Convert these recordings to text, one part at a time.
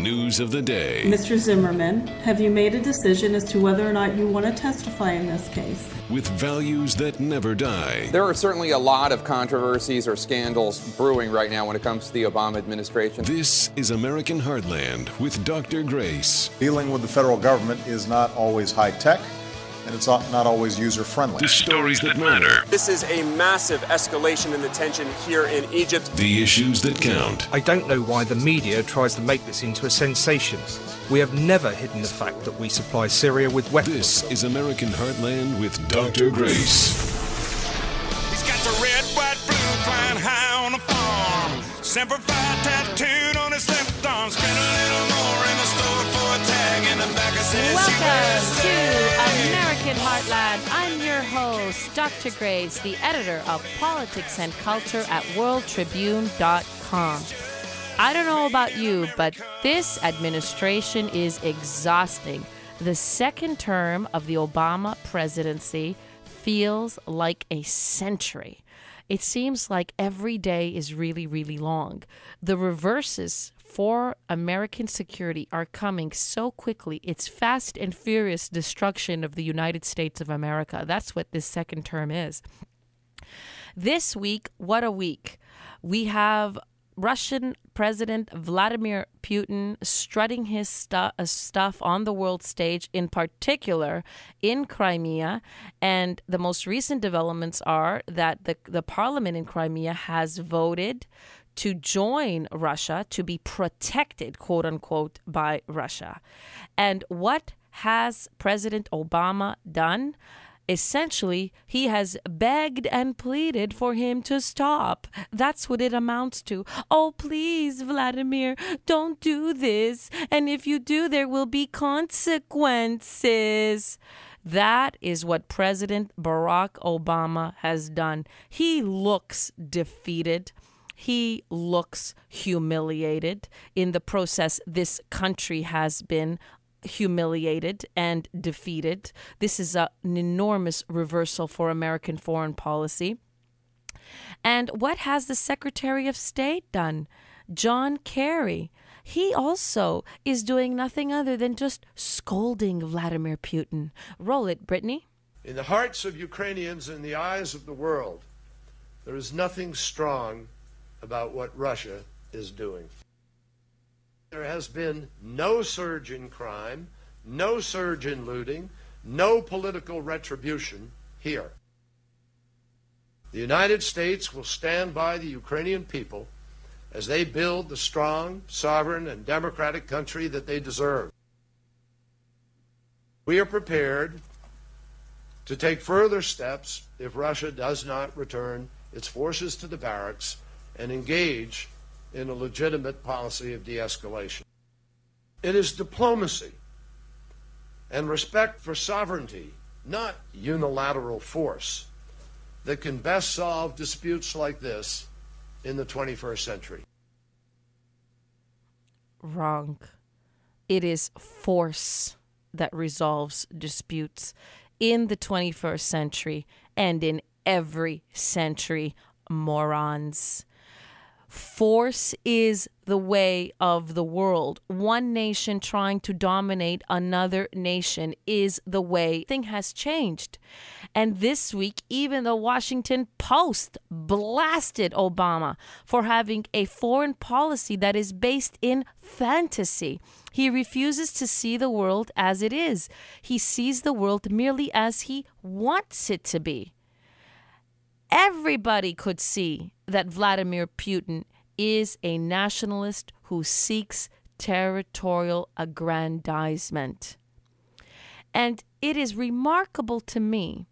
News of the day. Mr. Zimmerman, have you made a decision as to whether or not you want to testify in this case? With values that never die. There are certainly a lot of controversies or scandals brewing right now when it comes to the Obama administration. This is American Heartland with Dr. Grace. Dealing with the federal government is not always high-tech, and it's not always user-friendly. The stories that matter. This is a massive escalation in the tension here in Egypt. The issues that count. I don't know why the media tries to make this into a sensation. We have never hidden the fact that we supply Syria with weapons. This is American Heartland with Dr. Grace. He's got the red, white, blue flying high on the farm. Semper Fi tattooed on his left arm. Spend a little more in the store for a tag in the back of says Welcome to American Heartland. I'm your host, Dr. Grace, the editor of Politics and Culture at worldtribune.com. I don't know about you, but this administration is exhausting. The second term of the Obama presidency feels like a century. It seems like every day is really, really long. The reverses for American security are coming so quickly. It's fast and furious destruction of the United States of America. That's what this second term is. This week, what a week. We have Russian President Vladimir Putin strutting his stuff on the world stage, in particular in Crimea. And the most recent developments are that the parliament in Crimea has voted to join Russia, to be protected, quote unquote, by Russia. And what has President Obama done? Essentially, he has begged and pleaded for him to stop. That's what it amounts to. Oh, please, Vladimir, don't do this. And if you do, there will be consequences. That is what President Barack Obama has done. He looks defeated. He looks humiliated. In the process, this country has been humiliated and defeated. This is an enormous reversal for American foreign policy. And what has the Secretary of State done? John Kerry. He also is doing nothing other than just scolding Vladimir Putin. Roll it, Brittany. In the hearts of Ukrainians and the eyes of the world, there is nothing strong about what Russia is doing. There has been no surge in crime, no surge in looting, no political retribution here. The United States will stand by the Ukrainian people as they build the strong, sovereign, and democratic country that they deserve. We are prepared to take further steps if Russia does not return its forces to the barracks and engage in a legitimate policy of de-escalation. It is diplomacy and respect for sovereignty, not unilateral force, that can best solve disputes like this in the 21st century. Wrong. It is force that resolves disputes in the 21st century and in every century, morons. Force is the way of the world. One nation trying to dominate another nation is the way. Thing has changed. And this week, even the Washington Post blasted Obama for having a foreign policy that is based in fantasy. He refuses to see the world as it is. He sees the world merely as he wants it to be. Everybody could see that Vladimir Putin is a nationalist who seeks territorial aggrandizement. And it is remarkable to me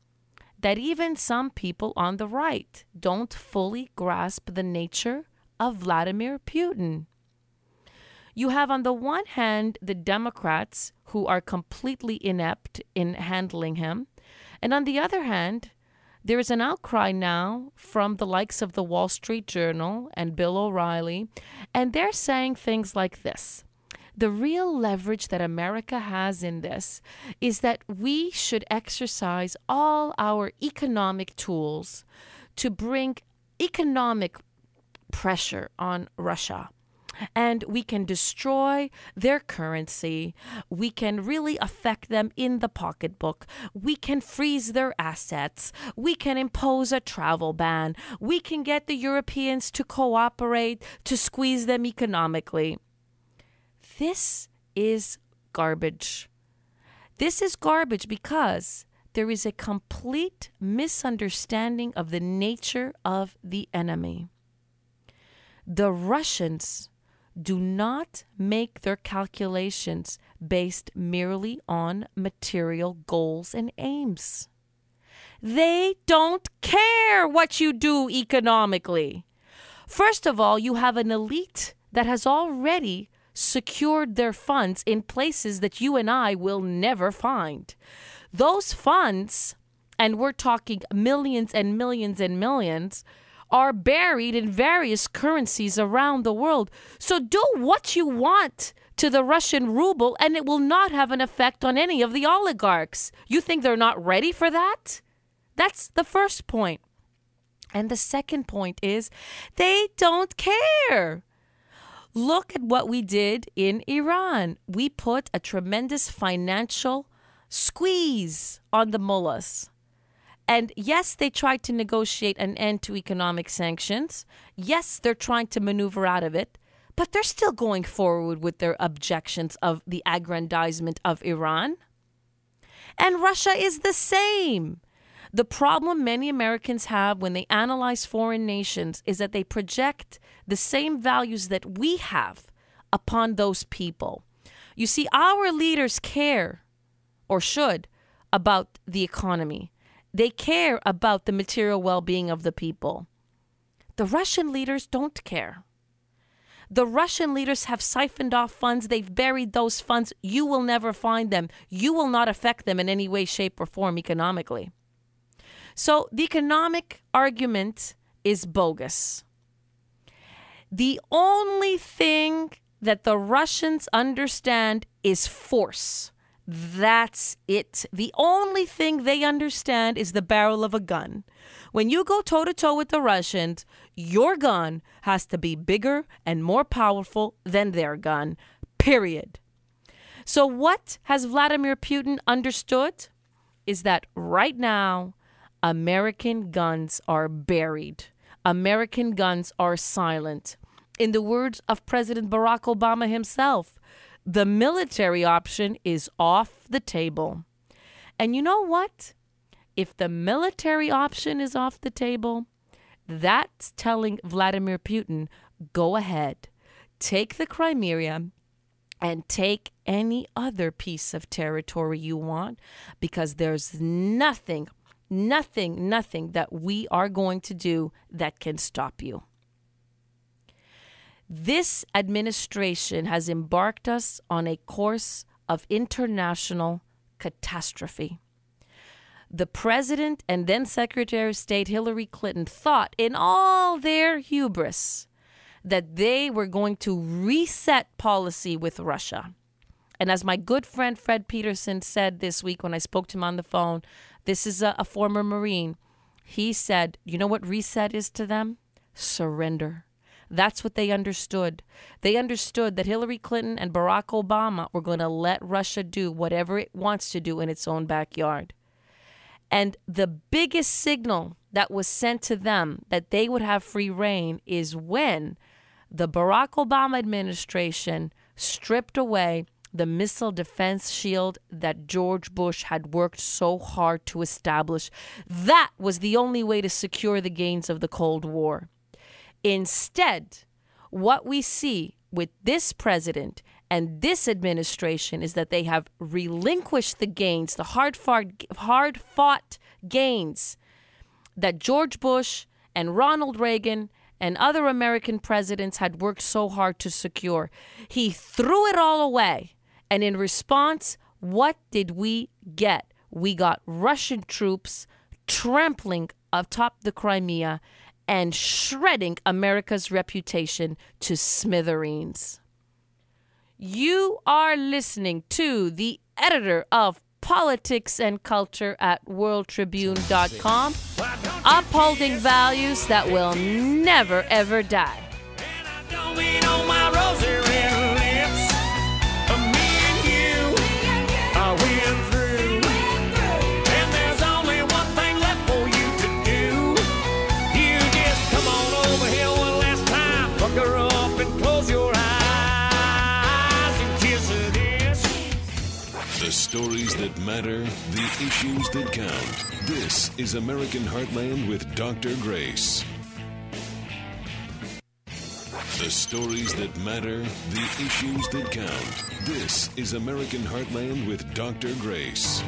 that even some people on the right don't fully grasp the nature of Vladimir Putin. You have on the one hand the Democrats who are completely inept in handling him, and on the other hand, there is an outcry now from the likes of the Wall Street Journal and Bill O'Reilly, and they're saying things like this. The real leverage that America has in this is that we should exercise all our economic tools to bring economic pressure on Russia. and we can destroy their currency. We can really affect them in the pocketbook. We can freeze their assets. We can impose a travel ban. We can get the Europeans to cooperate to squeeze them economically. This is garbage. This is garbage because there is a complete misunderstanding of the nature of the enemy. The Russians do not make their calculations based merely on material goals and aims. They don't care what you do economically. First of all, you have an elite that has already secured their funds in places that you and I will never find. Those funds, and we're talking millions and millions and millions, are buried in various currencies around the world. So do what you want to the Russian ruble, and it will not have an effect on any of the oligarchs. You think they're not ready for that? That's the first point. And the second point is they don't care. Look at what we did in Iran. We put a tremendous financial squeeze on the mullahs. And yes, they tried to negotiate an end to economic sanctions. Yes, they're trying to maneuver out of it. But they're still going forward with their objections of the aggrandizement of Iran. And Russia is the same. The problem many Americans have when they analyze foreign nations is that they project the same values that we have upon those people. You see, our leaders care, or should, about the economy. They care about the material well-being of the people. The Russian leaders don't care. The Russian leaders have siphoned off funds. They've buried those funds. You will never find them. You will not affect them in any way, shape, or form economically. So the economic argument is bogus. The only thing that the Russians understand is force. That's it. The only thing they understand is the barrel of a gun. When you go toe-to-toe with the Russians, your gun has to be bigger and more powerful than their gun, period. So what has Vladimir Putin understood is that right now, American guns are buried. American guns are silent. In the words of President Barack Obama himself, the military option is off the table. And you know what? If the military option is off the table, that's telling Vladimir Putin, go ahead, take the Crimea and take any other piece of territory you want, because there's nothing that we are going to do that can stop you. This administration has embarked us on a course of international catastrophe. The president and then Secretary of State Hillary Clinton thought in all their hubris that they were going to reset policy with Russia. And as my good friend Fred Peterson said this week when I spoke to him on the phone, this is a former Marine. He said, you know what reset is to them? Surrender. That's what they understood. They understood that Hillary Clinton and Barack Obama were going to let Russia do whatever it wants to do in its own backyard. And the biggest signal that was sent to them that they would have free reign is when the Barack Obama administration stripped away the missile defense shield that George Bush had worked so hard to establish. That was the only way to secure the gains of the Cold War. Instead, what we see with this president and this administration is that they have relinquished the gains, the hard-fought gains that George Bush and Ronald Reagan and other American presidents had worked so hard to secure. He threw it all away. And in response, what did we get? We got Russian troops trampling atop the Crimea and shredding America's reputation to smithereens. You are listening to the editor of Politics and Culture at worldtribune.com, upholding values that will never, ever die. And I don't mean on my rose 'cause they're red lips. Me and you, I went through. And there's only one thing left for you to do. You just come on over here one last time, pucker up and close your eyes and kiss her this. The stories that matter, the issues that count. This is American Heartland with Dr. Grace. The stories that matter, the issues that count. This is American Heartland with Dr. Grace.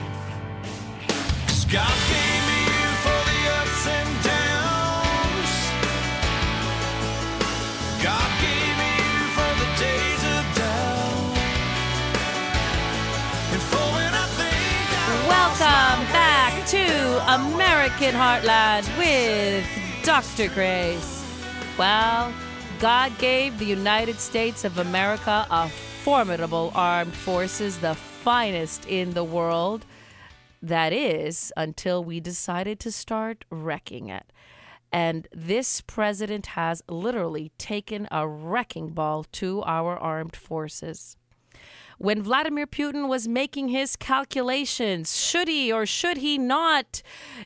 God gave me you for the ups and downs. God gave me you for the days of doubt. And for when I think I Welcome back to American Heartland with Dr. Grace. Well, God gave the United States of America a formidable armed forces, the finest in the world. That is, until we decided to start wrecking it. And this president has literally taken a wrecking ball to our armed forces. When Vladimir Putin was making his calculations, should he or should he not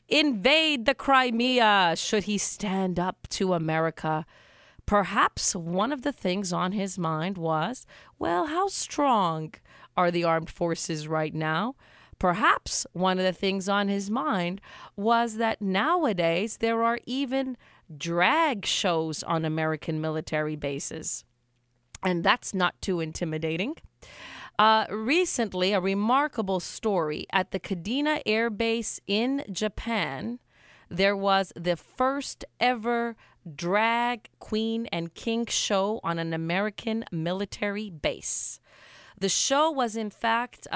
invade the Crimea? Should he stand up to America? Perhaps one of the things on his mind was, well, how strong are the armed forces right now? Perhaps one of the things on his mind was that nowadays there are even drag shows on American military bases. And that's not too intimidating. Recently, a remarkable story at the Kadena Air Base in Japan. There was the first ever drag queen and king show on an American military base. The show was in fact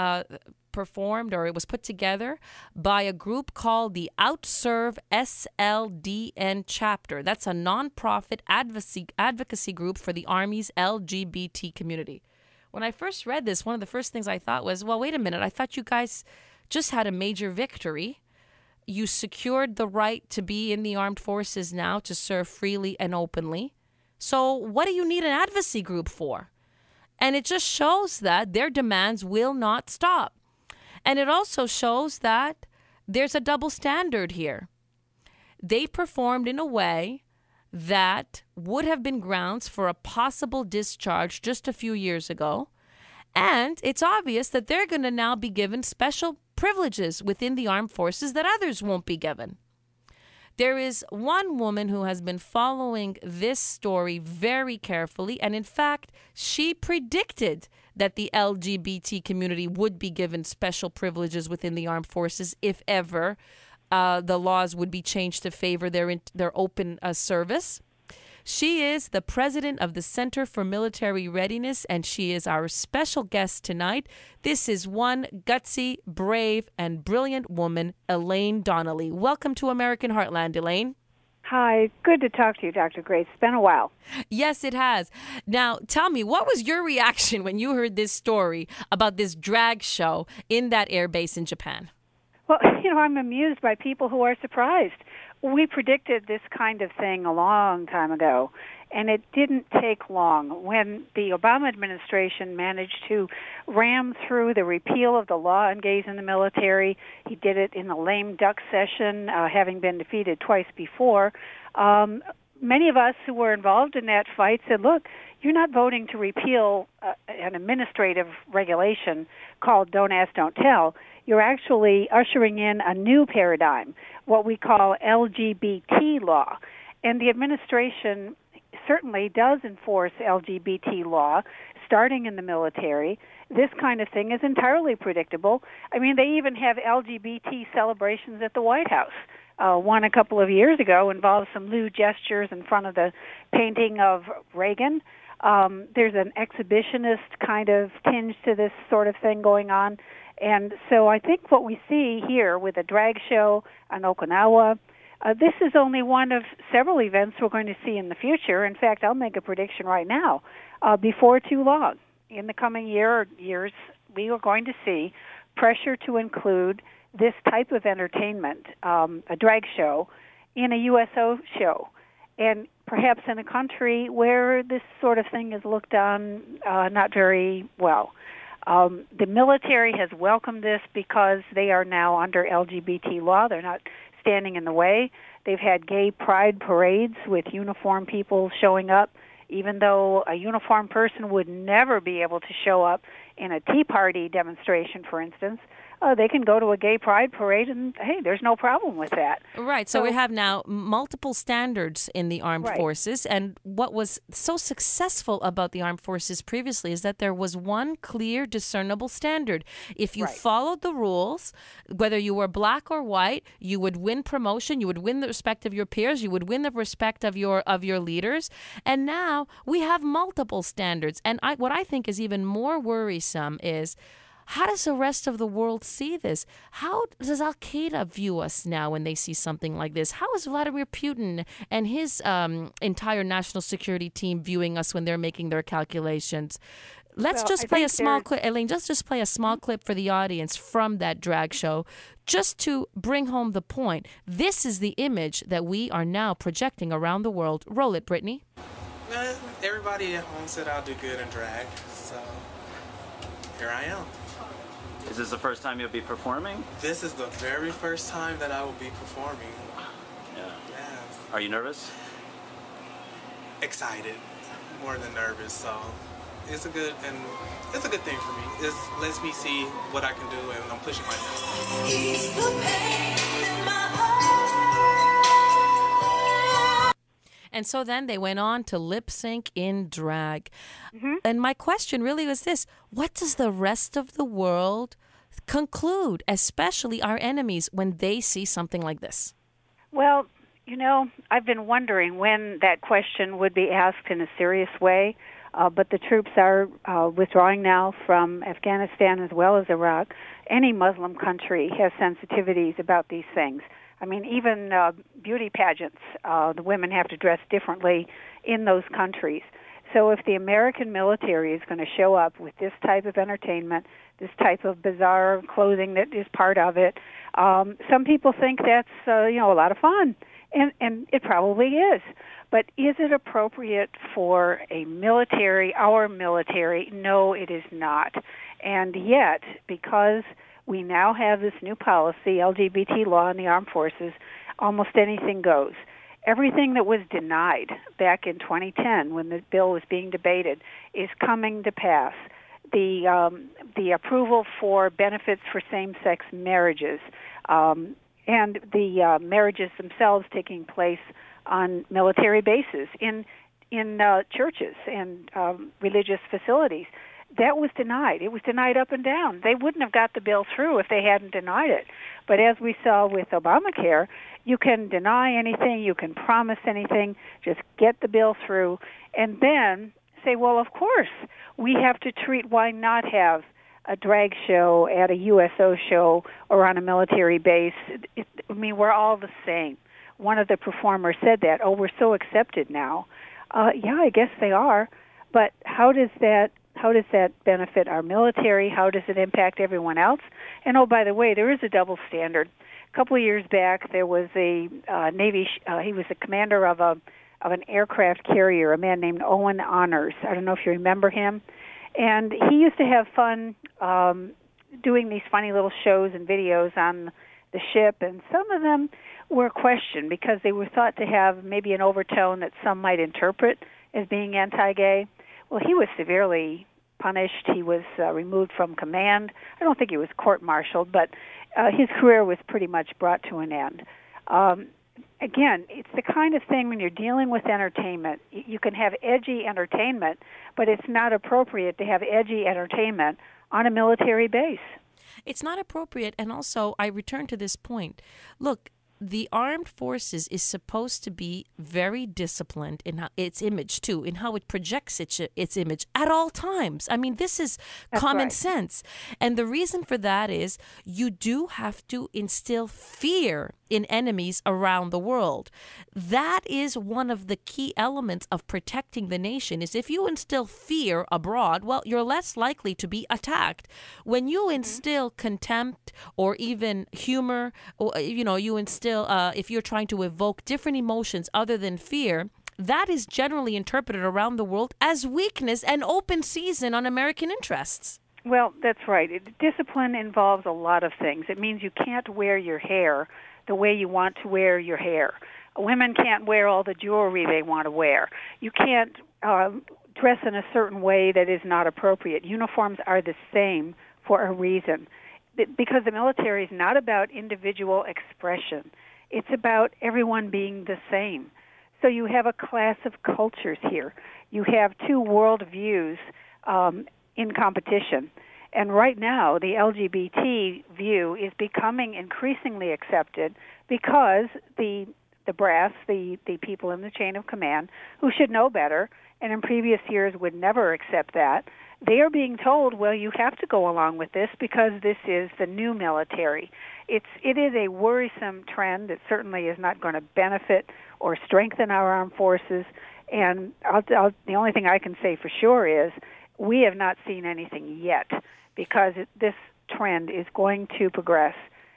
performed, or it was put together by a group called the Outserve SLDN chapter. That's a nonprofit advocacy group for the Army's LGBT community. When I first read this, one of the first things I thought was, well, wait a minute, I thought you guys just had a major victory. You secured the right to be in the armed forces now, to serve freely and openly. So what do you need an advocacy group for? And it just shows that their demands will not stop. And it also shows that there's a double standard here. They performed in a way that would have been grounds for a possible discharge just a few years ago. And it's obvious that they're going to now be given special privileges within the armed forces that others won't be given. There is one woman who has been following this story very carefully, and in fact, she predicted that the LGBT community would be given special privileges within the armed forces if ever the laws would be changed to favor their open service. She is the president of the Center for Military Readiness, and she is our special guest tonight. This is one gutsy, brave, and brilliant woman, Elaine Donnelly. Welcome to American Heartland, Elaine. Hi, good to talk to you, Dr. Grace. It's been a while. Yes, it has. Now, tell me, what was your reaction when you heard this story about this drag show in that air base in Japan? Well, I'm amused by people who are surprised. We predicted this kind of thing a long time ago, and it didn't take long. When the Obama administration managed to ram through the repeal of the law on gays in the military, he did it in a lame duck session, having been defeated twice before. Many of us who were involved in that fight said, look, you're not voting to repeal an administrative regulation called Don't Ask, Don't Tell. You're actually ushering in a new paradigm, what we call LGBT law. And the administration certainly does enforce LGBT law, starting in the military. This kind of thing is entirely predictable. I mean, they even have LGBT celebrations at the White House. One a couple of years ago involved some lewd gestures in front of the painting of Reagan. There's an exhibitionist kind of tinge to this sort of thing going on. And so I think what we see here with a drag show on Okinawa, this is only one of several events we're going to see in the future. In fact, I'll make a prediction right now. Before too long, in the coming year or years, we are going to see pressure to include this type of entertainment, a drag show, in a USO show. And perhaps in a country where this sort of thing is looked on not very well. The military has welcomed this because they are now under LGBT law. They're not standing in the way. They've had gay pride parades with uniformed people showing up, even though a uniformed person would never be able to show up in a Tea Party demonstration, for instance. They can go to a gay pride parade, and hey, there's no problem with that. Right. So we have now multiple standards in the armed forces, and what was so successful about the armed forces previously is that there was one clear, discernible standard. If you followed the rules, whether you were black or white, you would win promotion, you would win the respect of your peers, you would win the respect of your leaders. And now we have multiple standards. And what I think is even more worrisome is, how does the rest of the world see this? How does Al-Qaeda view us now when they see something like this? How is Vladimir Putin and his entire national security team viewing us when they're making their calculations? Let's just play a small clip. Elaine, just play a small clip for the audience from that drag show, just to bring home the point. This is the image that we are now projecting around the world. Roll it, Brittany. Everybody at home said I'll do good in drag, so here I am. Is this the first time you'll be performing? This is the very first time that I will be performing. Yeah. Yes. Are you nervous? Excited, more than nervous. So it's a good thing for me. It lets me see what I can do, and I'm pushing myself. Ease the pain in my heart. And so then they went on to lip sync in drag. And my question really was this: what does the rest of the world conclude, especially our enemies, when they see something like this? Well, I've been wondering when that question would be asked in a serious way, but the troops are withdrawing now from Afghanistan as well as Iraq. Any Muslim country has sensitivities about these things. I mean, even beauty pageants, the women have to dress differently in those countries. So if the American military is going to show up with this type of entertainment, this type of bizarre clothing that is part of it, some people think that's a lot of fun, and it probably is. But is it appropriate for a military, our military? No, it is not. And yet, because we now have this new policy, LGBT law in the armed forces, almost anything goes. Everything that was denied back in 2010 when the bill was being debated is coming to pass. The approval for benefits for same-sex marriages and the marriages themselves taking place on military bases in churches and religious facilities. That was denied. It was denied up and down. They wouldn't have got the bill through if they hadn't denied it. But as we saw with Obamacare, you can deny anything, you can promise anything, just get the bill through, and then say, well, of course, we have to treat, why not have a drag show at a USO show or on a military base? We're all the same. One of the performers said that, we're so accepted now. Yeah, I guess they are, but how does that benefit our military? How does it impact everyone else? And by the way, there is a double standard. A couple of years back, there was a Navy. He was the commander of an aircraft carrier, a man named Owen Honors. I don't know if you remember him. And he used to have fun doing these funny little shows and videos on the ship, and some of them were questioned because they were thought to have maybe an overtone that some might interpret as being anti-gay. Well, he was severely punished. He was removed from command. I don't think he was court-martialed, but his career was pretty much brought to an end. Again, it's the kind of thing when you're dealing with entertainment, you can have edgy entertainment, but it's not appropriate to have edgy entertainment on a military base. It's not appropriate, and also I return to this point. Look, the armed forces is supposed to be very disciplined in its image, too, in how it projects its image at all times. I mean, this is common sense. And the reason for that is you do have to instill fear in enemies around the world. That is one of the key elements of protecting the nation, is if you instill fear abroad, well, you're less likely to be attacked. When you instill contempt or even humor, or, you instill, if you're trying to evoke different emotions other than fear, that is generally interpreted around the world as weakness and open season on American interests. Well, that's right. Discipline involves a lot of things. It means you can't wear your hair the way you want to wear your hair. Women can't wear all the jewelry they want to wear. You can't dress in a certain way that is not appropriate. Uniforms are the same for a reason. Because the military is not about individual expression. It's about everyone being the same. So you have a class of cultures here. You have two world views in competition. And right now, the LGBT view is becoming increasingly accepted because the brass, the people in the chain of command, who should know better, and in previous years would never accept that, they are being told, well, you have to go along with this because this is the new military. It is a worrisome trend. It certainly is not going to benefit or strengthen our armed forces. And the only thing I can say for sure is we have not seen anything yet, because this trend is going to progress,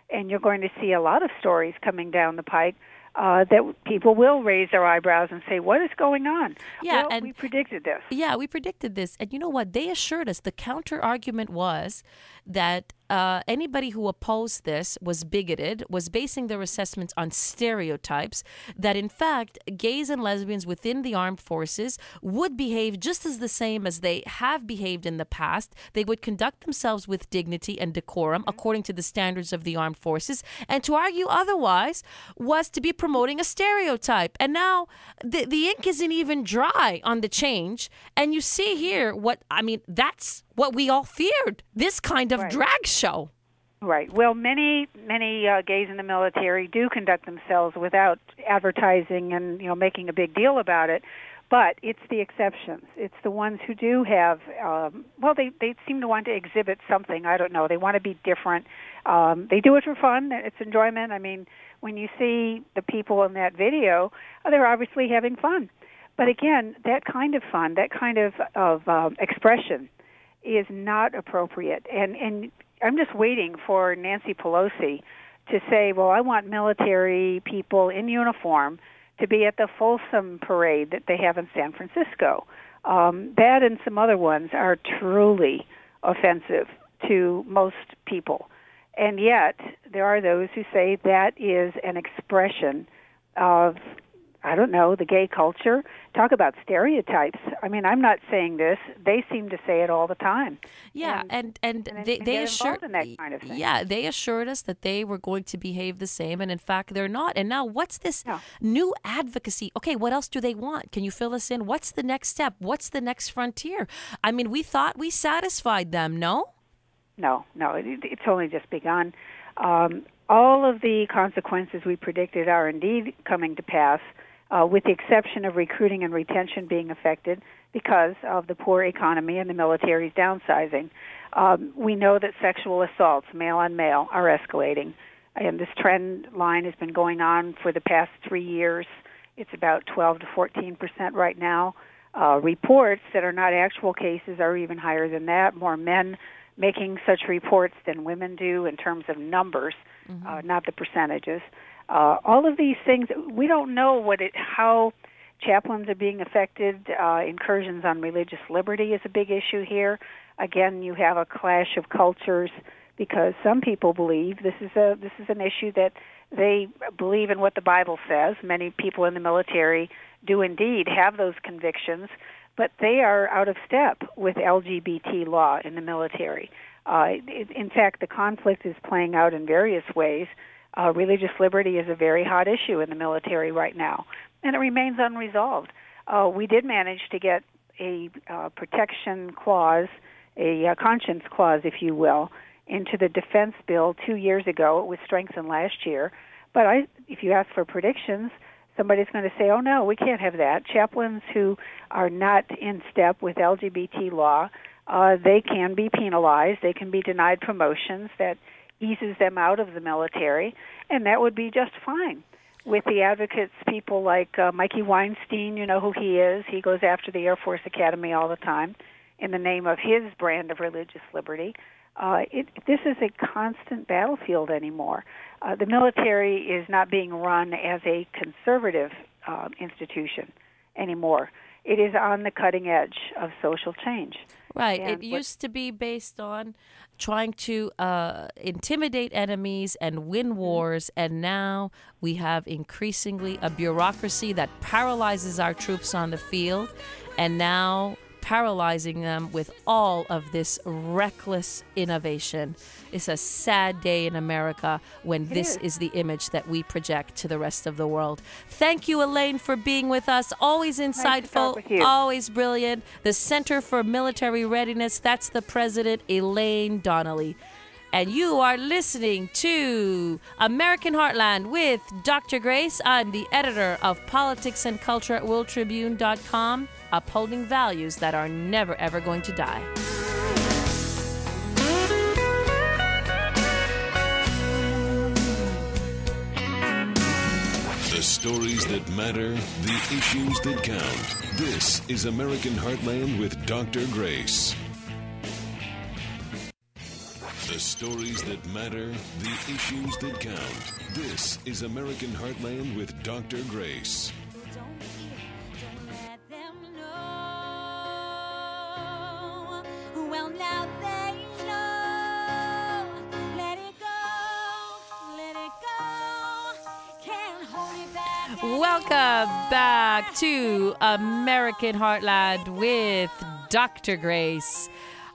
and you're going to see a lot of stories coming down the pike that people will raise their eyebrows and say, what is going on? Yeah, well, and we predicted this. Yeah, we predicted this. And you know what? They assured us, the counter-argument was that anybody who opposed this was bigoted, was basing their assessments on stereotypes, that in fact, gays and lesbians within the armed forces would behave just as the same as they have behaved in the past. They would conduct themselves with dignity and decorum according to the standards of the armed forces. And to argue otherwise was to be promoting a stereotype. And now the ink isn't even dry on the change. And you see here that's what we all feared, this kind of drag show. Right. Well, many gays in the military do conduct themselves without advertising and making a big deal about it, but it's the exceptions. It's the ones who do have. They seem to want to exhibit something. I don't know. They want to be different. They do it for fun. It's enjoyment. I mean, when you see the people in that video, they're obviously having fun. But again, that kind of fun, that kind of expression, is not appropriate. And I'm just waiting for Nancy Pelosi to say, well, I want military people in uniform to be at the Folsom parade that they have in San Francisco. That and some other ones are truly offensive to most people. And yet, there are those who say that is an expression of, I don't know, the gay culture. Talk about stereotypes. I mean, I'm not saying this. They seem to say it all the time. Yeah, and they assured in that kind of thing. Yeah, they assured us that they were going to behave the same, and in fact, they're not. And now, what's this new advocacy? Okay, what else do they want? Can you fill us in? What's the next step? What's the next frontier? I mean, we thought we satisfied them. No. No, it's only just begun. All of the consequences we predicted are indeed coming to pass, with the exception of recruiting and retention being affected because of the poor economy and the military's downsizing. We know that sexual assaults, male on male, are escalating. And this trend line has been going on for the past 3 years. It's about 12 to 14% right now. Reports that are not actual cases are even higher than that. More men making such reports than women do in terms of numbers, not the percentages. All of these things, we don't know how chaplains are being affected. Incursions on religious liberty is a big issue here. Again, you have a clash of cultures because some people believe this is an issue that they believe in what the Bible says. Many people in the military do indeed have those convictions, but they are out of step with LGBT law in the military. In fact, the conflict is playing out in various ways. Religious liberty is a very hot issue in the military right now, and it remains unresolved. We did manage to get a protection clause, a conscience clause, if you will, into the defense bill 2 years ago. It was strengthened last year. But if you ask for predictions, somebody's going to say, oh, no, we can't have that. Chaplains who are not in step with LGBT law, they can be penalized. They can be denied promotions. That eases them out of the military, and that would be just fine. With the advocates, people like Mikey Weinstein, you know who he is. He goes after the Air Force Academy all the time in the name of his brand of religious liberty. This is a constant battlefield anymore. The military is not being run as a conservative institution. anymore. It is on the cutting edge of social change. Right. And it used to be based on trying to intimidate enemies and win wars, and now we have increasingly a bureaucracy that paralyzes our troops on the field, and now paralyzing them with all of this reckless innovation. It's a sad day in America when this is the image that we project to the rest of the world. Thank you, Elaine, for being with us. Always insightful, always brilliant. The Center for Military Readiness, that's the president, Elaine Donnelly. And you are listening to American Heartland with Dr. Grace. I'm the editor of Politics and Culture at WorldTribune.com, upholding values that are never, ever going to die. The stories that matter, the issues that count. This is American Heartland with Dr. Grace. The stories that matter, the issues that count. This is American Heartland with Dr. Grace. Well, now they know. Let it go, can't hold it back. Welcome back to American Heartland with Dr. Grace,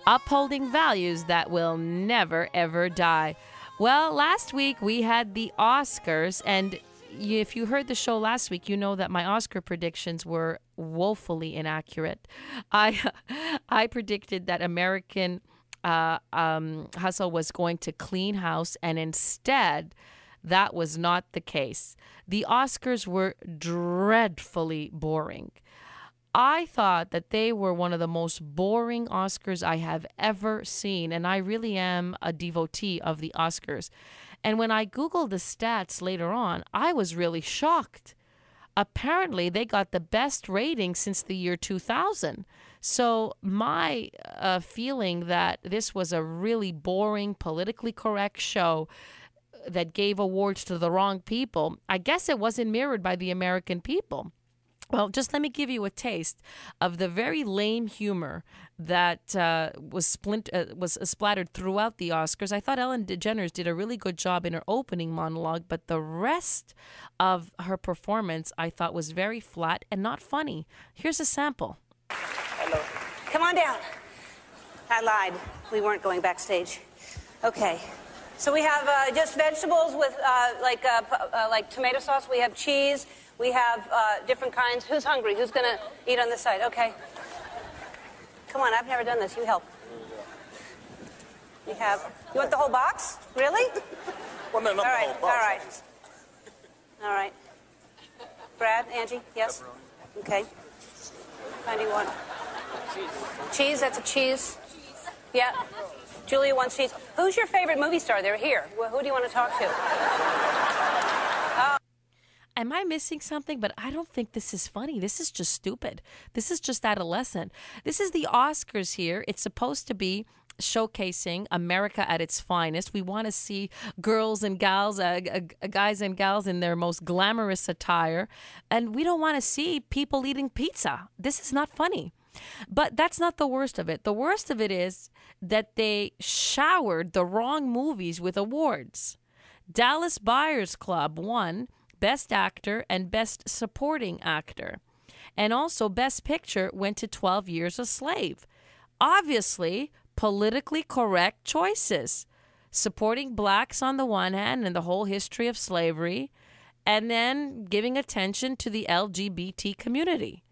upholding values that will never, ever die. Well, last week we had the Oscars, and if you heard the show last week, you know that my Oscar predictions were woefully inaccurate. I predicted that American Hustle was going to clean house, and instead, that was not the case. The Oscars were dreadfully boring. I thought that they were one of the most boring Oscars I have ever seen, and I really am a devotee of the Oscars. And when I Googled the stats later on, I was really shocked. Apparently, they got the best rating since the year 2000. So my feeling that this was a really boring, politically correct show that gave awards to the wrong people, I guess it wasn't mirrored by the American people. Well, just let me give you a taste of the very lame humor that was splattered throughout the Oscars. I thought Ellen DeGeneres did a really good job in her opening monologue, but the rest of her performance I thought was very flat and not funny. Here's a sample. Hello. Come on down. I lied. We weren't going backstage. Okay. So we have just vegetables with like tomato sauce. We have cheese. We have different kinds. Who's hungry? Who's going to eat on this side? Okay. Come on, I've never done this. You help. You want the whole box? Really? Well, no, not all right, the whole box. all right. All right. Brad, Angie, yes? Okay. How do you want? Cheese, that's a cheese. Yeah. Julia wants cheese. Who's your favorite movie star? They're here. Well, who do you want to talk to? Am I missing something? But I don't think this is funny. This is just stupid. This is just adolescent. This is the Oscars here. It's supposed to be showcasing America at its finest. We want to see girls and gals, guys and gals in their most glamorous attire. And we don't want to see people eating pizza. This is not funny. But that's not the worst of it. The worst of it is that they showered the wrong movies with awards. Dallas Buyers Club won Best Actor and Best Supporting Actor. And also Best Picture went to 12 Years a Slave. Obviously, politically correct choices. Supporting blacks on the one hand and the whole history of slavery, and then giving attention to the LGBT community.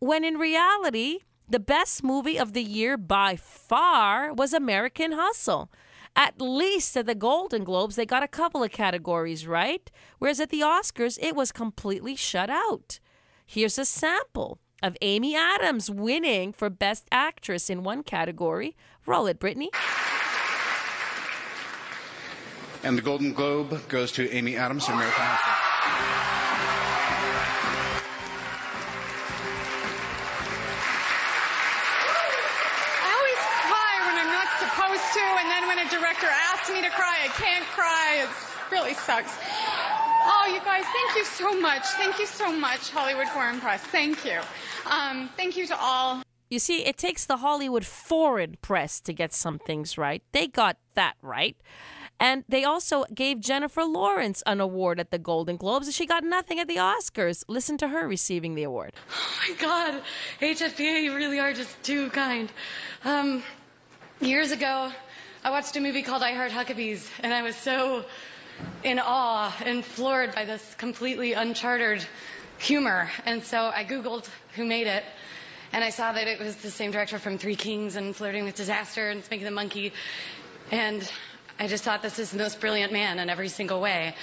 When in reality, the best movie of the year by far was American Hustle. At least at the Golden Globes, they got a couple of categories right, whereas at the Oscars, it was completely shut out. Here's a sample of Amy Adams winning for Best Actress in one category. Roll it, Brittany. And the Golden Globe goes to Amy Adams, American Hustle. And then when a director asks me to cry, I can't cry. It really sucks. Oh, Oh, you guys, thank you so much. Thank you so much, Hollywood Foreign Press. Thank you. Thank you to all. You see, it takes the Hollywood foreign press to get some things right. They got that right. And they also gave Jennifer Lawrence an award at the Golden Globes, and she got nothing at the Oscars. Listen to her receiving the award. Oh, my God. HFPA, you really are just too kind. Years ago, I watched a movie called I Heart Huckabees, and I was so in awe and floored by this completely uncharted humor. And so I Googled who made it, and I saw that it was the same director from Three Kings and Flirting with Disaster and Spanking the Monkey. And I just thought this is the most brilliant man in every single way.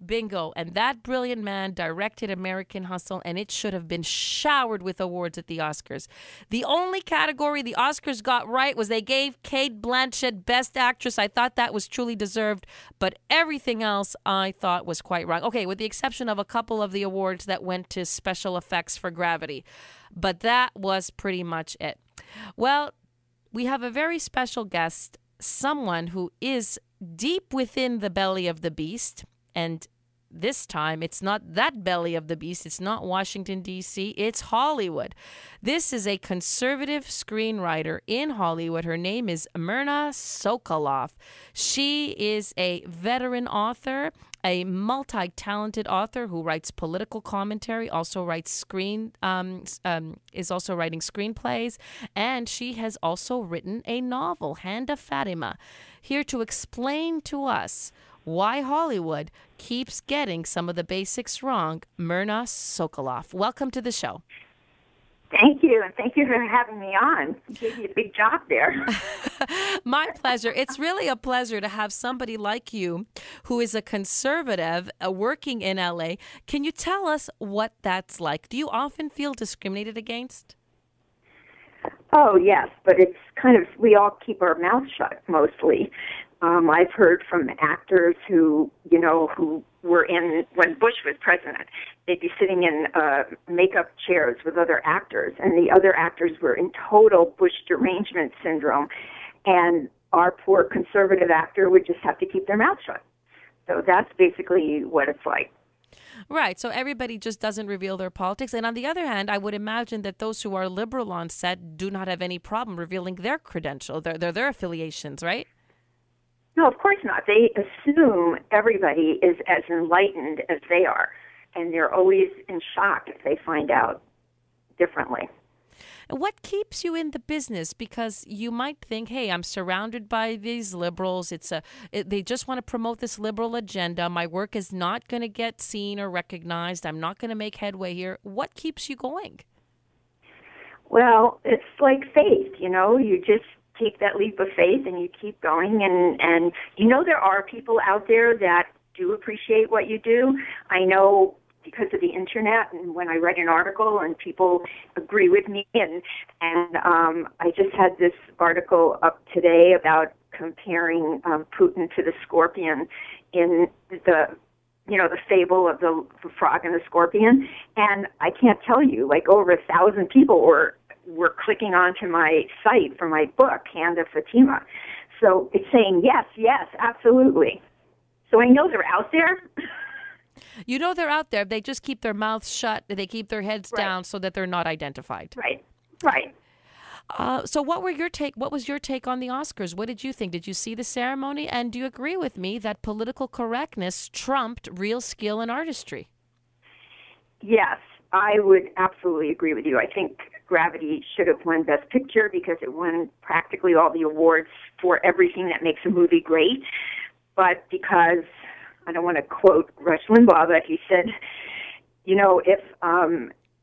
Bingo. And that brilliant man directed American Hustle, and it should have been showered with awards at the Oscars. The only category the Oscars got right was they gave Cate Blanchett Best Actress. I thought that was truly deserved, but everything else I thought was quite wrong. Okay, with the exception of a couple of the awards that went to special effects for Gravity. But that was pretty much it. Well, we have a very special guest, someone who is deep within the belly of the beast. And this time, it's not that belly of the beast. It's not Washington, D.C. It's Hollywood. This is a conservative screenwriter in Hollywood. Her name is Myrna Sokoloff. She is a veteran author, a multi-talented author who writes political commentary, also writes is also writing screenplays, and she has also written a novel, Hand of Fatima. Here to explain to us why Hollywood keeps getting some of the basics wrong, Myrna Sokoloff. Welcome to the show. Thank you, and thank you for having me on. You gave me a big job there. My pleasure. It's really a pleasure to have somebody like you who is a conservative working in L.A. Can you tell us what that's like? Do you often feel discriminated against? Oh, yes, but it's kind of, we all keep our mouths shut mostly. I've heard from actors who were in, when Bush was president, they'd be sitting in makeup chairs with other actors, and the other actors were in total Bush derangement syndrome, and our poor conservative actor would just have to keep their mouth shut. So that's basically what it's like. Right. So everybody just doesn't reveal their politics. And on the other hand, I would imagine that those who are liberal on set do not have any problem revealing their credential, their affiliations, right? No, of course not. They assume everybody is as enlightened as they are, and they're always in shock if they find out differently. What keeps you in the business? Because you might think, hey, I'm surrounded by these liberals. They just want to promote this liberal agenda. My work is not going to get seen or recognized. I'm not going to make headway here. What keeps you going? Well, it's like faith, you just take that leap of faith and you keep going, and there are people out there that do appreciate what you do. I know because of the internet, and when I write an article and people agree with me, and I just had this article up today about comparing Putin to the scorpion in the fable of the frog and the scorpion, and I can't tell you, like over 1,000 people were clicking onto my site for my book, Hand of Fatima. So it's saying, yes, absolutely. So I know they're out there. You know they're out there. They just keep their mouths shut. They keep their heads down so that they're not identified. Right. So what was your take on the Oscars? What did you think? Did you see the ceremony? And do you agree with me that political correctness trumped real skill and artistry? Yes, I would absolutely agree with you. I think Gravity should have won Best Picture because it won practically all the awards for everything that makes a movie great. But because, I don't want to quote Rush Limbaugh, but he said, if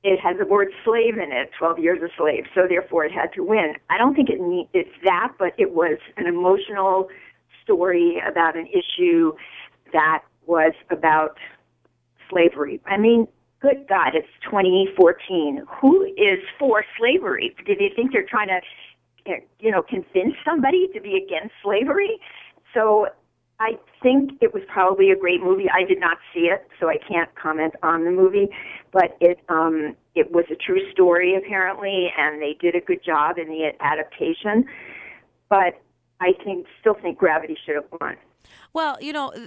it has the word slave in it, 12 Years a Slave, so therefore it had to win. I don't think it's that, but it was an emotional story about an issue that was about slavery. I mean, good God, it's 2014. Who is for slavery? Do they think they're trying to, convince somebody to be against slavery? So I think it was probably a great movie. I did not see it, so I can't comment on the movie. But it was a true story, apparently, and they did a good job in the adaptation. But I still think Gravity should have won. Well,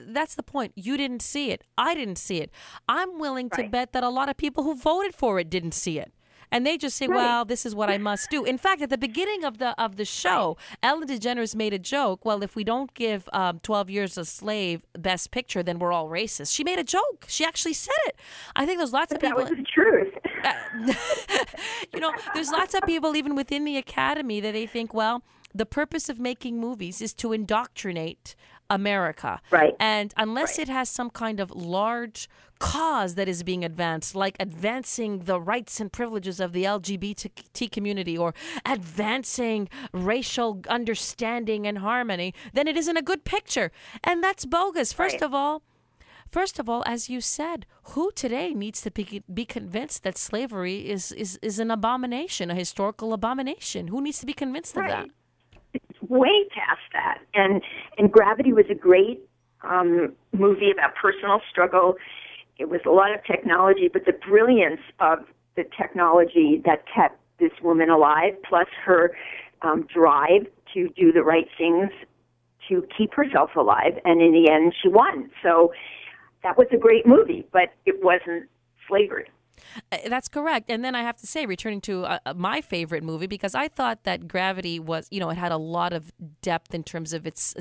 that's the point. You didn't see it. I didn't see it. I'm willing to bet that a lot of people who voted for it didn't see it. And they just say, well, this is what I must do. In fact, at the beginning of the show, Ellen DeGeneres made a joke. Well, if we don't give 12 Years a Slave Best Picture, then we're all racist. She made a joke. She actually said it. I think there's lots of people. That was the truth. There's lots of people even within the Academy that they think, well, the purpose of making movies is to indoctrinate America. Right. And unless it has some kind of large cause that is being advanced, like advancing the rights and privileges of the LGBT community or advancing racial understanding and harmony, then it isn't a good picture. And that's bogus. First of all, as you said, who today needs to be convinced that slavery is an abomination, a historical abomination? Who needs to be convinced of that? It's way past that. And Gravity was a great movie about personal struggle. It was a lot of technology, but the brilliance of the technology that kept this woman alive, plus her drive to do the right things to keep herself alive. And in the end, she won. So that was a great movie, but it wasn't slavery. That's correct. And then I have to say, returning to my favorite movie, because I thought that Gravity was, it had a lot of depth in terms of its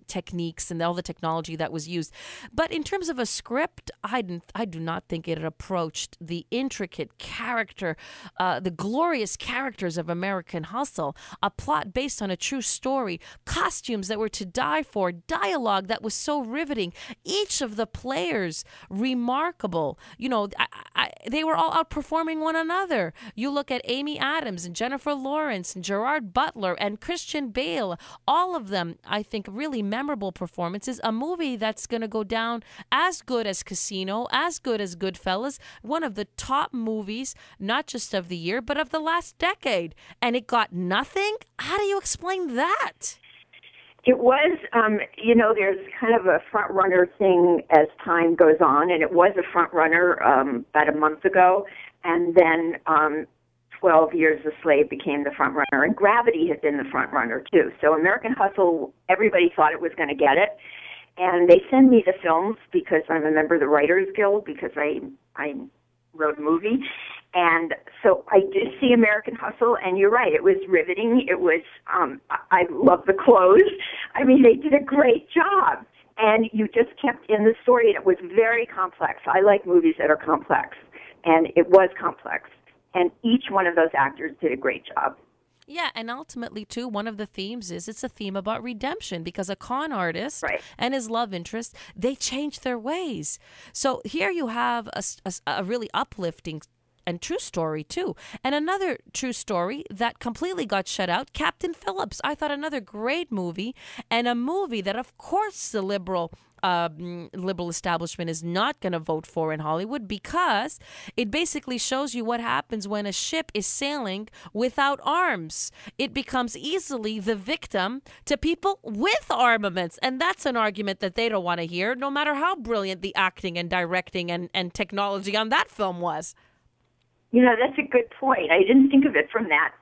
techniques and all the technology that was used. But in terms of a script, I do not think it approached the intricate character, the glorious characters of American Hustle, a plot based on a true story, costumes that were to die for, dialogue that was so riveting, each of the players remarkable. They were all outperforming one another. You look at Amy Adams and Jennifer Lawrence and Gerard Butler and Christian Bale, all of them, I think, really memorable performances. A movie that's going to go down as good as Casino, as good as Goodfellas, one of the top movies, not just of the year, but of the last decade. And it got nothing? How do you explain that? It was, there's kind of a front runner thing as time goes on, and it was a front runner about a month ago, and then 12 Years a Slave became the front runner, and Gravity had been the front runner too. So American Hustle, everybody thought it was going to get it, and they send me the films because I'm a member of the Writers Guild because I wrote a movie. And so I did see American Hustle, and you're right, it was riveting. It was, I love the clothes. I mean, they did a great job. And you just kept in the story, and it was very complex. I like movies that are complex, and it was complex. And each one of those actors did a great job. Yeah, and ultimately, too, one of the themes is it's a theme about redemption because a con artist and his love interest, they change their ways. So here you have a really uplifting and true story, too. And another true story that completely got shut out, Captain Phillips. I thought another great movie, and a movie that, of course, the liberal establishment is not going to vote for in Hollywood because it basically shows you what happens when a ship is sailing without arms. It becomes easily the victim to people with armaments. And that's an argument that they don't want to hear, no matter how brilliant the acting and directing and technology on that film was. That's a good point. I didn't think of it from that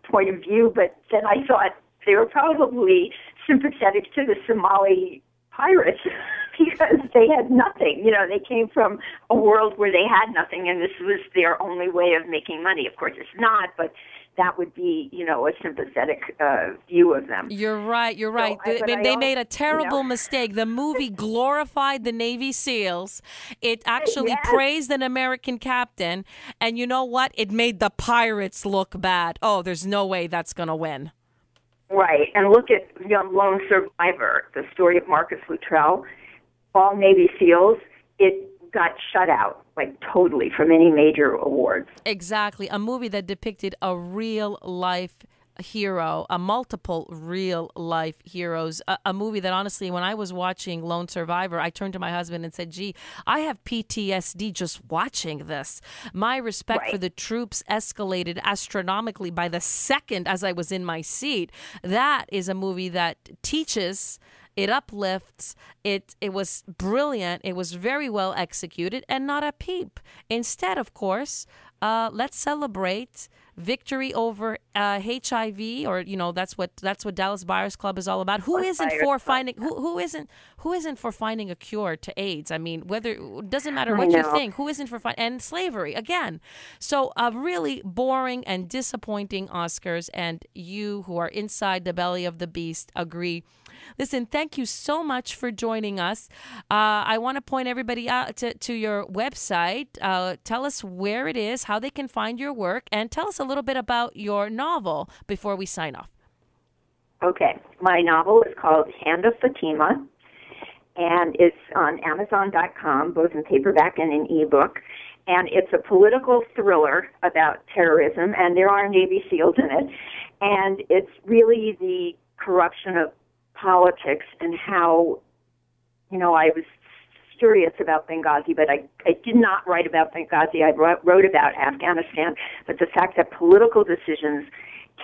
point of view, but then I thought they were probably sympathetic to the Somali pirates because they had nothing. They came from a world where they had nothing, and this was their only way of making money. Of course, it's not, but that would be, a sympathetic view of them. You're right. So, they made a terrible mistake. The movie glorified the Navy SEALs. It actually praised an American captain. And you know what? It made the pirates look bad. Oh, there's no way that's going to win. Right. And look at Lone Survivor, the story of Marcus Luttrell. All Navy SEALs, it got shut out, totally, from any major awards. Exactly. A movie that depicted a real-life hero, multiple real-life heroes. A movie that, honestly, when I was watching Lone Survivor, I turned to my husband and said, gee, I have PTSD just watching this. My respect for the troops escalated astronomically by the second as I was in my seat. That is a movie that teaches... It uplifts. It was brilliant. It was very well executed and not a peep. Instead, of course, let's celebrate victory over HIV, or that's what Dallas Buyers Club is all about. Who isn't for finding a cure to AIDS? I mean, it doesn't matter what you think. Who isn't for and slavery again? So really boring and disappointing Oscars, and you who are inside the belly of the beast agree. Listen, thank you so much for joining us. I want to point everybody out to your website. Tell us where it is, how they can find your work, and tell us a little bit about your novel before we sign off. Okay. My novel is called Hand of Fatima, and it's on Amazon.com, both in paperback and in ebook. And it's a political thriller about terrorism, and there are Navy SEALs in it. And it's really the corruption of politics and how, I was curious about Benghazi, but I did not write about Benghazi. I wrote about Afghanistan, but the fact that political decisions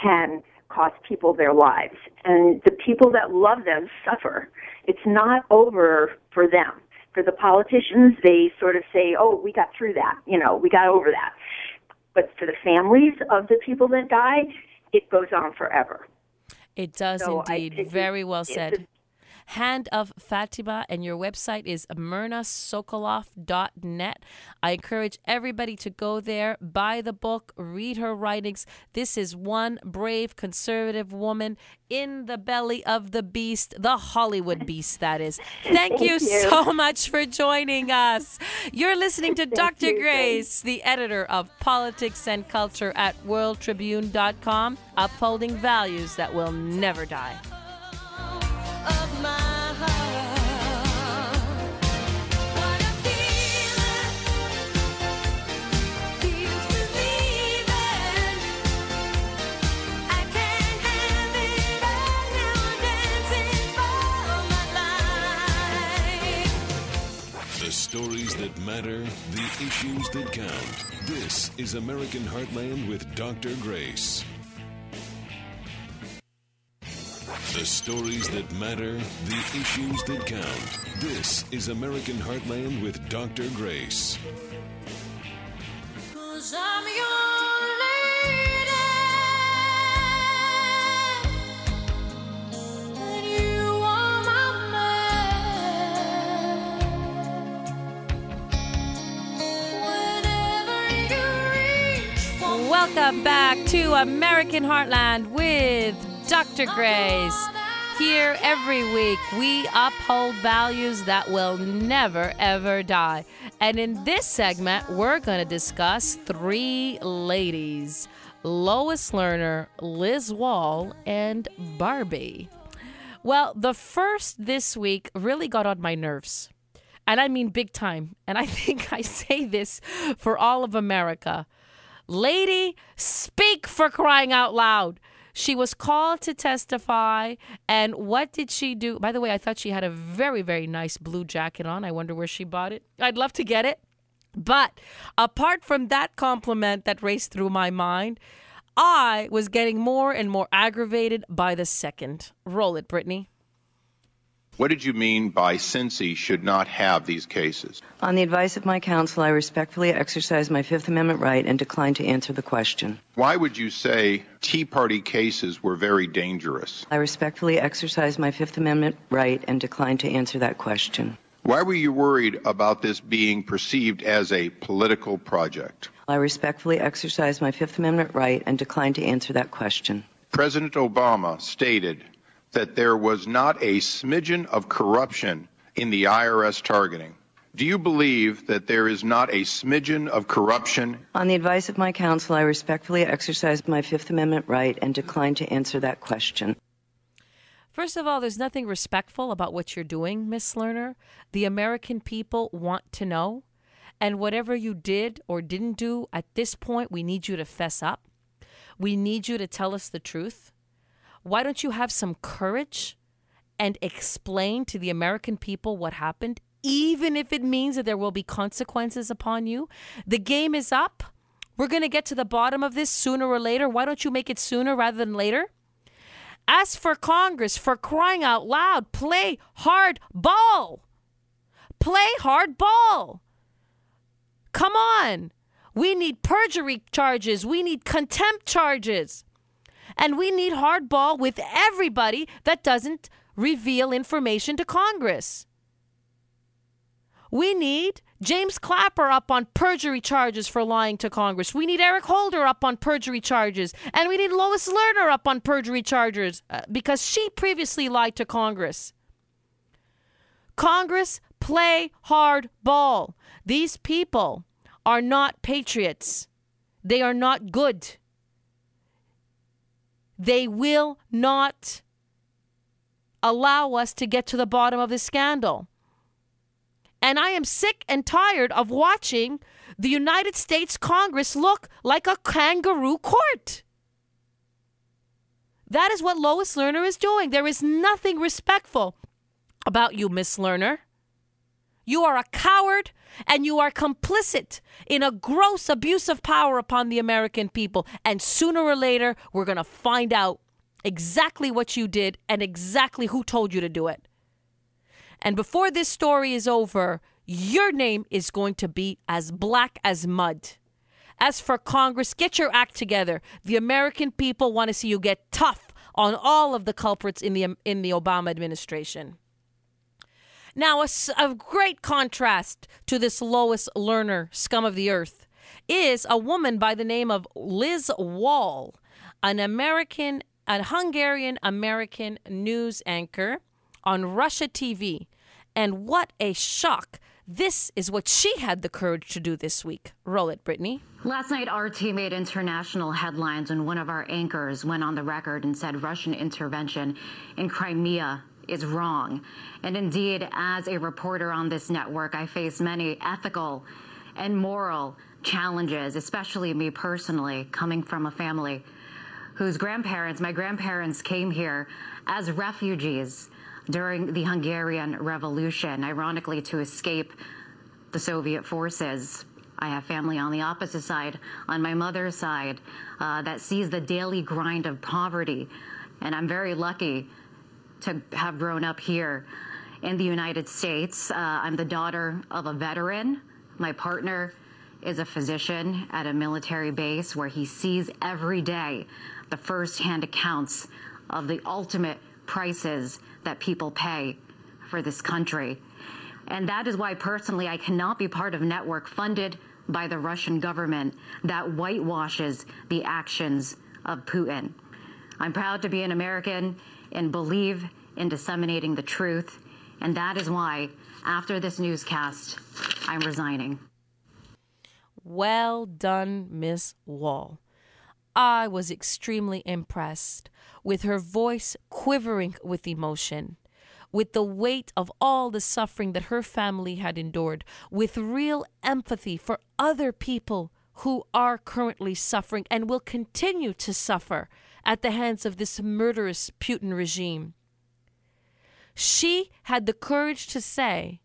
can cost people their lives, and the people that love them suffer. It's not over for them. For the politicians, they sort of say, oh, we got through that, we got over that. But for the families of the people that die, it goes on forever. It does indeed. Very well said. Hand of Fatima, and your website is myrnasokoloff.net. I encourage everybody to go there, buy the book, read her writings. This is one brave conservative woman in the belly of the beast, the Hollywood beast, that is. Thank you so much for joining us. You're listening to Dr. Grace, the editor of Politics and Culture at worldtribune.com, upholding values that will never die. The stories that matter, the issues that count. This is American Heartland with Dr. Grace. The stories that matter, the issues that count. This is American Heartland with Dr. Grace. 'Cause I'm your lady, and you are my man. Whenever you reach for Welcome back to American Heartland with Dr. Grace. Here every week, we uphold values that will never, ever die. And in this segment, we're going to discuss three ladies: Lois Lerner, Liz Wahl, and Barbie. Well, the first this week really got on my nerves. And I mean big time. And I think I say this for all of America. Lady, speak, for crying out loud. She was called to testify, and what did she do? By the way, I thought she had a very, very nice blue jacket on. I wonder where she bought it. I'd love to get it. But apart from that compliment that raced through my mind, I was getting more and more aggravated by the second. Roll it, Brittany. What did you mean by Cincy should not have these cases? On the advice of my counsel, I respectfully exercise my Fifth Amendment right and decline to answer the question. Why would you say Tea Party cases were very dangerous? I respectfully exercise my Fifth Amendment right and decline to answer that question. Why were you worried about this being perceived as a political project? I respectfully exercise my Fifth Amendment right and decline to answer that question. President Obama stated that there was not a smidgen of corruption in the IRS targeting. Do you believe that there is not a smidgen of corruption? On the advice of my counsel, I respectfully exercise my Fifth Amendment right and decline to answer that question. First of all, there's nothing respectful about what you're doing, Miss Lerner. The American people want to know. And whatever you did or didn't do, at this point, we need you to fess up. We need you to tell us the truth. Why don't you have some courage and explain to the American people what happened, even if it means that there will be consequences upon you? The game is up. We're going to get to the bottom of this sooner or later. Why don't you make it sooner rather than later? As for Congress, for crying out loud, play hard ball. Play hard ball. Come on. We need perjury charges. We need contempt charges. And we need hardball with everybody that doesn't reveal information to Congress. We need James Clapper up on perjury charges for lying to Congress. We need Eric Holder up on perjury charges. And we need Lois Lerner up on perjury charges because she previously lied to Congress. Congress, play hard ball. These people are not patriots. They are not good. They will not allow us to get to the bottom of this scandal. And I am sick and tired of watching the United States Congress look like a kangaroo court. That is what Lois Lerner is doing. There is nothing respectful about you, Miss Lerner. You are a coward and you are complicit in a gross abuse of power upon the American people. And sooner or later, we're going to find out exactly what you did and exactly who told you to do it. And before this story is over, your name is going to be as black as mud. As for Congress, get your act together. The American people want to see you get tough on all of the culprits in the Obama administration. Now, a great contrast to this Lois Lerner, scum of the earth, is a woman by the name of Liz Wahl, a Hungarian-American news anchor on Russia TV. And what a shock. This is what she had the courage to do this week. Roll it, Brittany. Last night, RT made international headlines when one of our anchors went on the record and said Russian intervention in Crimea is wrong. And indeed, as a reporter on this network, I face many ethical and moral challenges, especially me personally, coming from a family whose my grandparents came here as refugees during the Hungarian Revolution, ironically to escape the Soviet forces. I have family on the opposite side, on my mother's side, that sees the daily grind of poverty. And I'm very lucky to have grown up here in the United States. I'm the daughter of a veteran. My partner is a physician at a military base where he sees every day the firsthand accounts of the ultimate prices that people pay for this country. And that is why personally I cannot be part of a network funded by the Russian government that whitewashes the actions of Putin. I'm proud to be an American and believe in disseminating the truth. And that is why, after this newscast, I'm resigning. Well done, Miss Wahl. I was extremely impressed with her voice quivering with emotion, with the weight of all the suffering that her family had endured, with real empathy for other people who are currently suffering and will continue to suffer at the hands of this murderous Putin regime. She had the courage to say,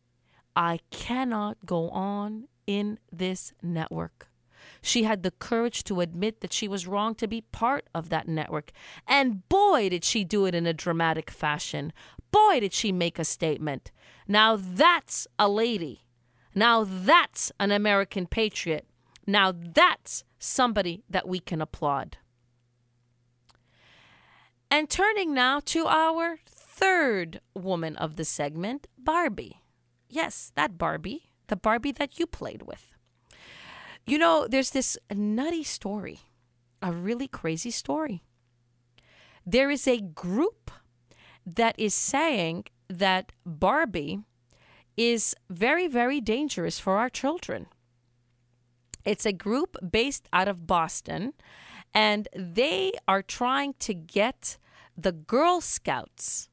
I cannot go on in this network. She had the courage to admit that she was wrong to be part of that network. And boy, did she do it in a dramatic fashion. Boy, did she make a statement. Now that's a lady. Now that's an American patriot. Now that's somebody that we can applaud. And turning now to our third woman of the segment, Barbie. Yes, that Barbie, the Barbie that you played with. You know, there's this nutty story, a really crazy story. There is a group that is saying that Barbie is very, very dangerous for our children. It's a group based out of Boston, and they are trying to get the Girl Scouts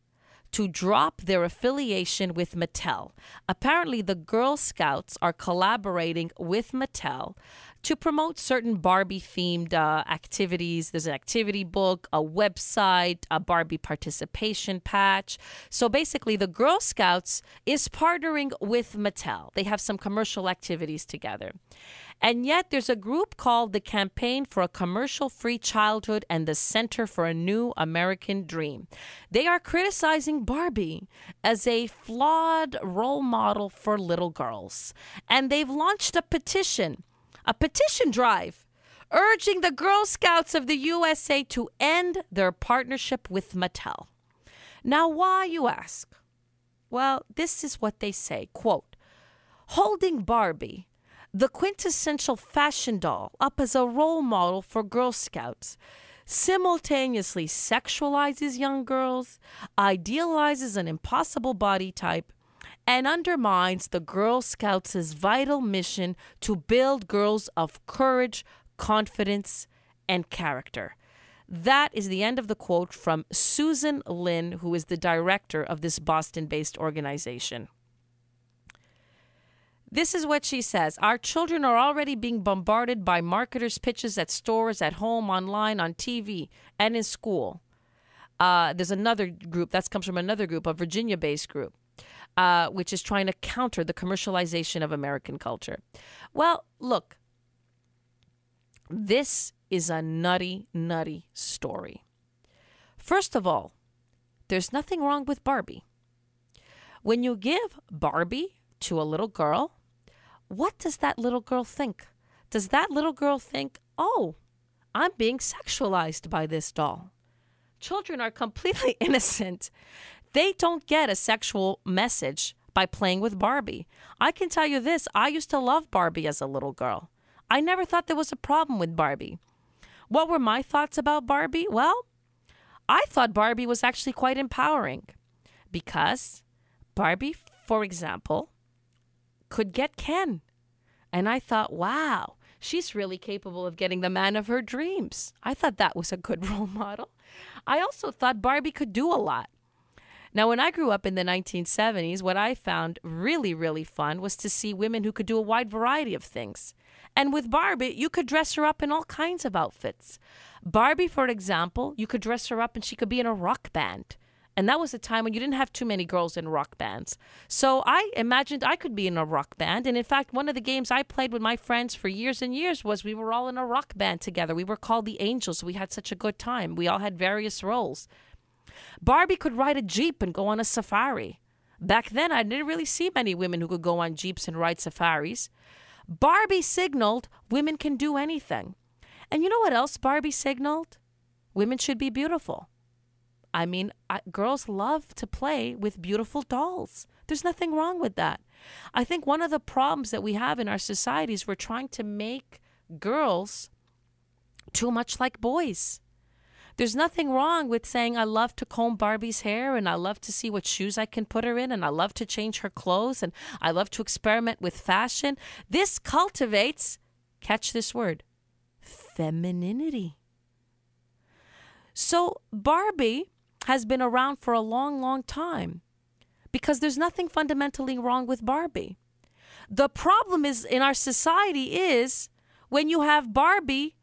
to drop their affiliation with Mattel. Apparently, the Girl Scouts are collaborating with Mattel to promote certain Barbie-themed activities. There's an activity book, a website, a Barbie participation patch. So basically, the Girl Scouts is partnering with Mattel. They have some commercial activities together. And yet there's a group called the Campaign for a Commercial-Free Childhood and the Center for a New American Dream. They are criticizing Barbie as a flawed role model for little girls. And they've launched a petition a petition drive urging the Girl Scouts of the USA to end their partnership with Mattel. Now, why, you ask? Well, this is what they say, quote, holding Barbie, the quintessential fashion doll, up as a role model for Girl Scouts, simultaneously sexualizes young girls, idealizes an impossible body type, and undermines the Girl Scouts' vital mission to build girls of courage, confidence, and character. That is the end of the quote from Susan Lin, who is the director of this Boston-based organization. This is what she says. Our children are already being bombarded by marketers' pitches at stores, at home, online, on TV, and in school. There's another group, that comes from another group, a Virginia-based group, which is trying to counter the commercialization of American culture. Well, look, this is a nutty, nutty story. First of all, there's nothing wrong with Barbie. When you give Barbie to a little girl, what does that little girl think? Does that little girl think, oh, I'm being sexualized by this doll? Children are completely innocent. They don't get a sexual message by playing with Barbie. I can tell you this, I used to love Barbie as a little girl. I never thought there was a problem with Barbie. What were my thoughts about Barbie? Well, I thought Barbie was actually quite empowering because Barbie, for example, could get Ken. And I thought, wow, she's really capable of getting the man of her dreams. I thought that was a good role model. I also thought Barbie could do a lot. Now, when I grew up in the 1970s, what I found really, really fun was to see women who could do a wide variety of things. And with Barbie, you could dress her up in all kinds of outfits. Barbie, for example, you could dress her up and she could be in a rock band. And that was a time when you didn't have too many girls in rock bands. So I imagined I could be in a rock band. And in fact, one of the games I played with my friends for years and years was we were all in a rock band together. We were called the Angels. We had such a good time. We all had various roles. Barbie could ride a Jeep and go on a safari. Back then, I didn't really see many women who could go on Jeeps and ride safaris. Barbie signaled women can do anything. And you know what else Barbie signaled? Women should be beautiful. I mean, girls love to play with beautiful dolls. There's nothing wrong with that. I think one of the problems that we have in our society is we're trying to make girls too much like boys. There's nothing wrong with saying, I love to comb Barbie's hair and I love to see what shoes I can put her in and I love to change her clothes and I love to experiment with fashion. This cultivates, catch this word, femininity. So Barbie has been around for a long, long time because there's nothing fundamentally wrong with Barbie. The problem is in our society is when you have Barbie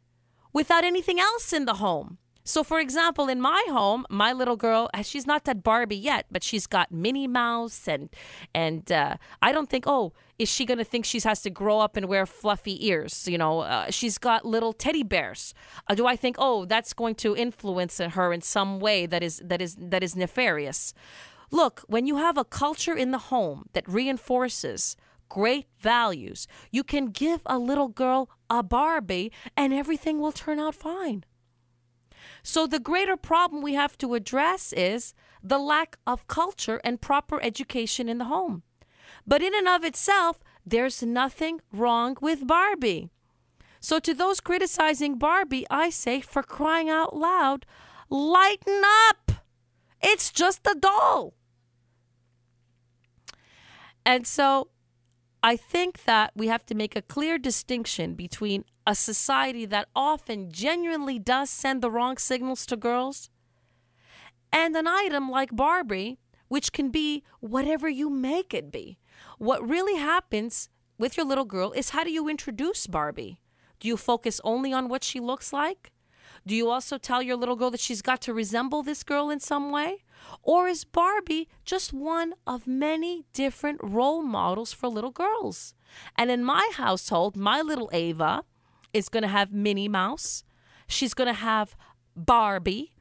without anything else in the home. So, for example, in my home, my little girl, she's not that Barbie yet, but she's got Minnie Mouse and I don't think, oh, is she going to think she has to grow up and wear fluffy ears? You know, she's got little teddy bears. Do I think, oh, that's going to influence her in some way that is nefarious? Look, when you have a culture in the home that reinforces great values, you can give a little girl a Barbie and everything will turn out fine. So the greater problem we have to address is the lack of culture and proper education in the home. But in and of itself, there's nothing wrong with Barbie. So to those criticizing Barbie, I say, for crying out loud, lighten up. It's just a doll. And so I think that we have to make a clear distinction between a society that often genuinely does send the wrong signals to girls and an item like Barbie, which can be whatever you make it be. What really happens with your little girl is, how do you introduce Barbie? Do you focus only on what she looks like? Do you also tell your little girl that she's got to resemble this girl in some way? Or is Barbie just one of many different role models for little girls? And in my household, my little Ava is going to have Minnie Mouse. She's going to have Barbie.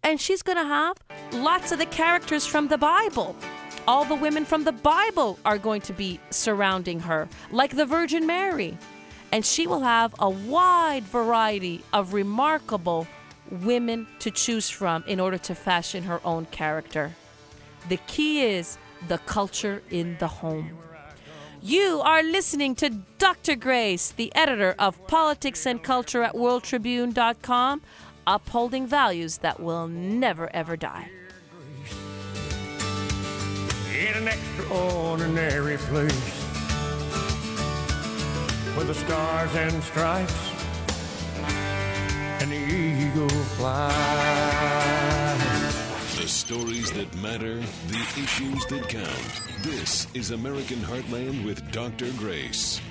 And she's going to have lots of the characters from the Bible. All the women from the Bible are going to be surrounding her, like the Virgin Mary. and she will have a wide variety of remarkable women to choose from in order to fashion her own character. The key is the culture in the home. You are listening to Dr. Grace, the editor of Politics and Culture at WorldTribune.com, upholding values that will never, ever die. In an extraordinary place where the stars and stripes and the eagle fly. The stories that matter, the issues that count. This is American Heartland with Dr. Grace.